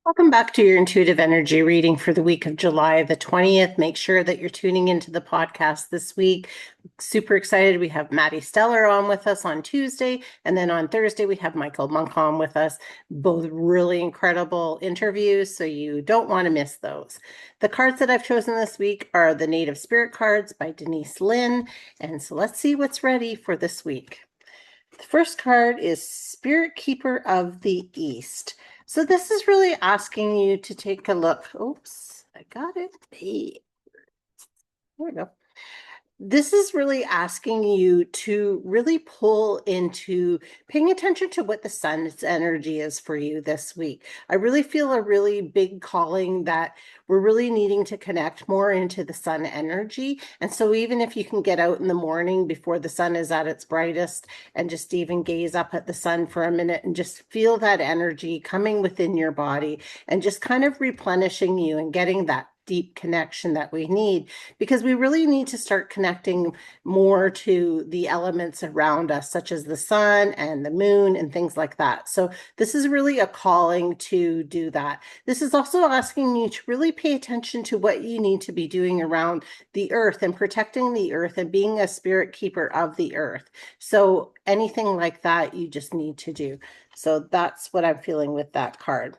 Welcome back to your intuitive energy reading for the week of July the 20th. Make sure that you're tuning into the podcast this week. Super excited. We have Maddie Stellar on with us on Tuesday. And then on Thursday, we have Michael Monk on with us. Both really incredible interviews, so you don't want to miss those. The cards that I've chosen this week are the Native Spirit cards by Denise Linn. And so let's see what's ready for this week. The first card is Spirit Keeper of the East. So this is really asking you to take a look. Oops, I got it. Hey, there we go. This is really asking you to really pull into paying attention to what the sun's energy is for you this week. I really feel a really big calling that we're really needing to connect more into the sun energy. And so even if you can get out in the morning before the sun is at its brightest and just even gaze up at the sun for a minute and just feel that energy coming within your body and just kind of replenishing you and getting that deep connection that we need, because we really need to start connecting more to the elements around us, such as the sun and the moon and things like that. So this is really a calling to do that. This is also asking you to really pay attention to what you need to be doing around the earth and protecting the earth and being a spirit keeper of the earth. So anything like that, you just need to do. So that's what I'm feeling with that card.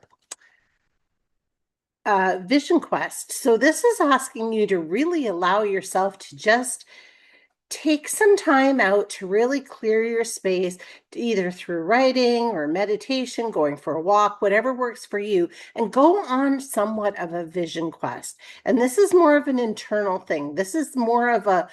Vision Quest. So this is asking you to really allow yourself to just take some time out to really clear your space, either through writing or meditation, going for a walk, whatever works for you, and go on somewhat of a vision quest. And this is more of an internal thing. This is more of a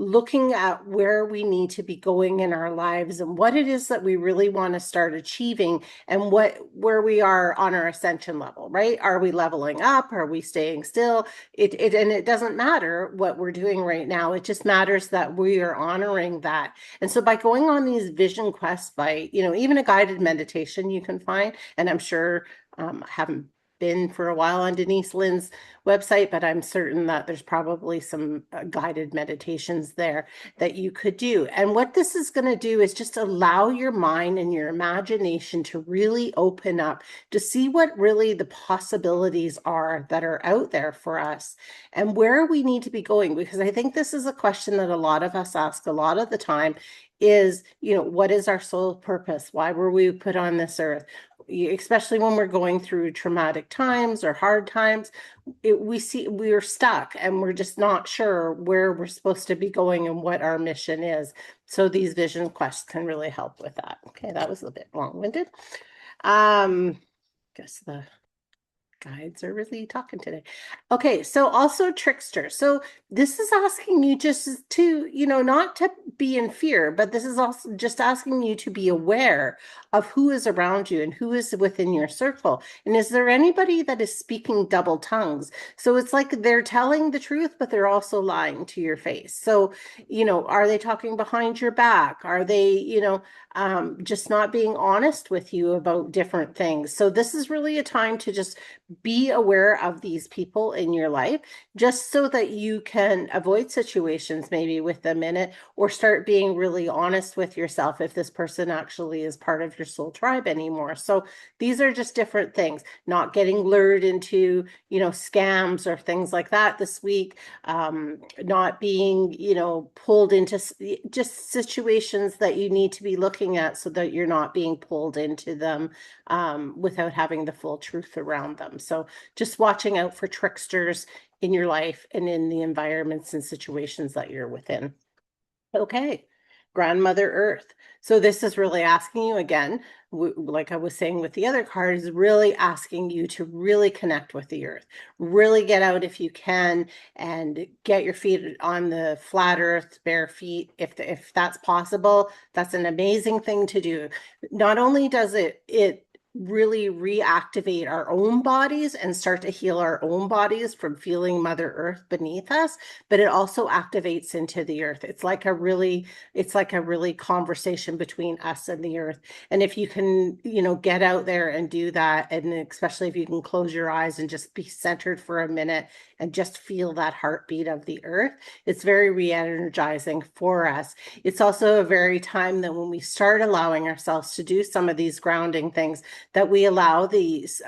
looking at where we need to be going in our lives and what it is that we really want to start achieving and where we are on our ascension level, right? Are we leveling up? Are we staying still? And it doesn't matter what we're doing right now. It just matters that we are honoring that. And so by going on these vision quests, by, even a guided meditation you can find, and I'm sure I haven't been for a while on Denise Linn's website, but I'm certain that there's probably some guided meditations there that you could do. And what this is going to do is just allow your mind and your imagination to really open up to see what really the possibilities are that are out there for us and where we need to be going. Because I think this is a question that a lot of us ask a lot of the time is, what is our soul purpose? Why were we put on this earth? Especially when we're going through traumatic times or hard times, we're stuck and we're just not sure where we're supposed to be going and what our mission is. So these vision quests can really help with that. Okay, that was a bit long-winded. Guess the guides are really talking today. Okay, so also Trickster. So this is asking you just to, not to be in fear, but this is also just asking you to be aware of who is around you and who is within your circle. And is there anybody that is speaking double tongues? So it's like they're telling the truth, but they're also lying to your face. So, are they talking behind your back? Are they, just not being honest with you about different things? So this is really a time to just be aware of these people in your life, just so that you can avoid situations maybe with them in it, or start being really honest with yourself if this person actually is part of your soul tribe anymore. So these are just different things, not getting lured into, scams or things like that this week, not being, pulled into just situations that you need to be looking at so that you're not being pulled into them without having the full truth around them. So just watching out for tricksters in your life and in the environments and situations that you're within. Okay, Grandmother Earth. So this is really asking you again, like I was saying with the other cards, really asking you to really connect with the earth, really get out if you can and get your feet on the flat earth, bare feet. If that's possible, that's an amazing thing to do. Not only does it really reactivate our own bodies and start to heal our own bodies from feeling Mother Earth beneath us, but it also activates into the earth. It's like a really conversation between us and the earth. And if you can, get out there and do that, and especially if you can close your eyes and just be centered for a minute and just feel that heartbeat of the earth, it's very re-energizing for us. It's also a very time that when we start allowing ourselves to do some of these grounding things, that we allow these,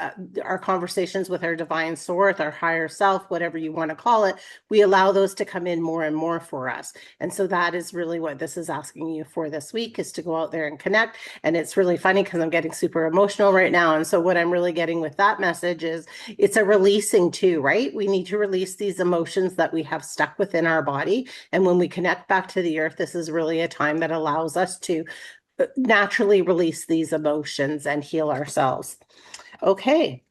our conversations with our divine source, our higher self, whatever you want to call it, we allow those to come in more and more for us. And so that is really what this is asking you for this week, is to go out there and connect. And it's really funny because I'm getting super emotional right now. And so what I'm really getting with that message is it's a releasing too, right? We need to release these emotions that we have stuck within our body. And when we connect back to the earth, this is really a time that allows us to naturally release these emotions and heal ourselves. Okay.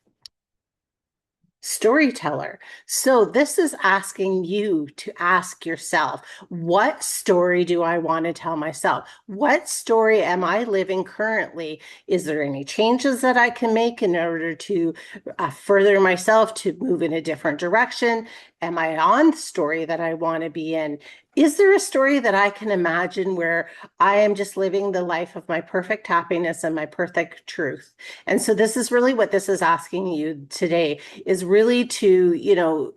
Storyteller. So this is asking you to ask yourself, what story do I want to tell myself? What story am I living currently? Is there any changes that I can make in order to further myself to move in a different direction? Am I on the story that I want to be in? Is there a story that I can imagine where I am just living the life of my perfect happiness and my perfect truth? And so this is really what this is asking you today, is really to,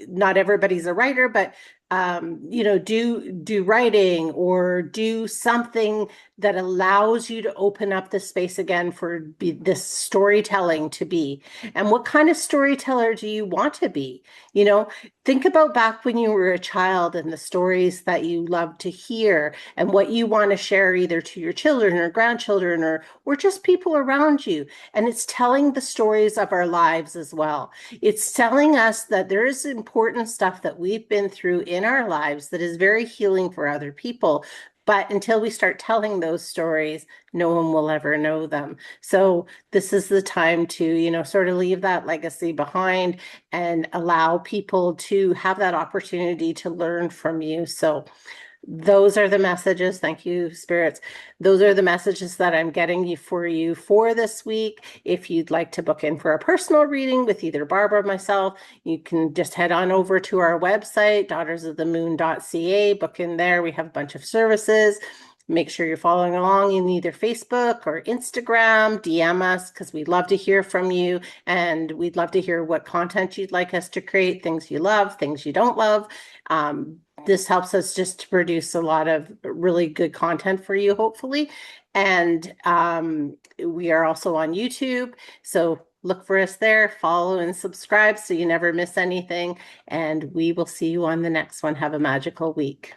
not everybody's a writer, but do writing or do something that allows you to open up the space again for this storytelling to be. And what kind of storyteller do you want to be? Think about back when you were a child and the stories that you loved to hear and what you want to share either to your children or grandchildren or just people around you. And it's telling the stories of our lives as well. It's telling us that there is important stuff that we've been through in our lives that is very healing for other people. But until we start telling those stories, no one will ever know them. So this is the time to, sort of leave that legacy behind and allow people to have that opportunity to learn from you. So those are the messages. Thank you, spirits. Those are the messages that I'm getting you for this week. If you'd like to book in for a personal reading with either Barbara or myself, you can just head on over to our website, daughtersofthemoon.ca, book in there. We have a bunch of services. Make sure you're following along in either Facebook or Instagram. DM us because we'd love to hear from you, and we'd love to hear what content you'd like us to create, things you love, things you don't love. This helps us just to produce a lot of really good content for you, hopefully. And we are also on YouTube. So look for us there, follow and subscribe so you never miss anything. And we will see you on the next one. Have a magical week.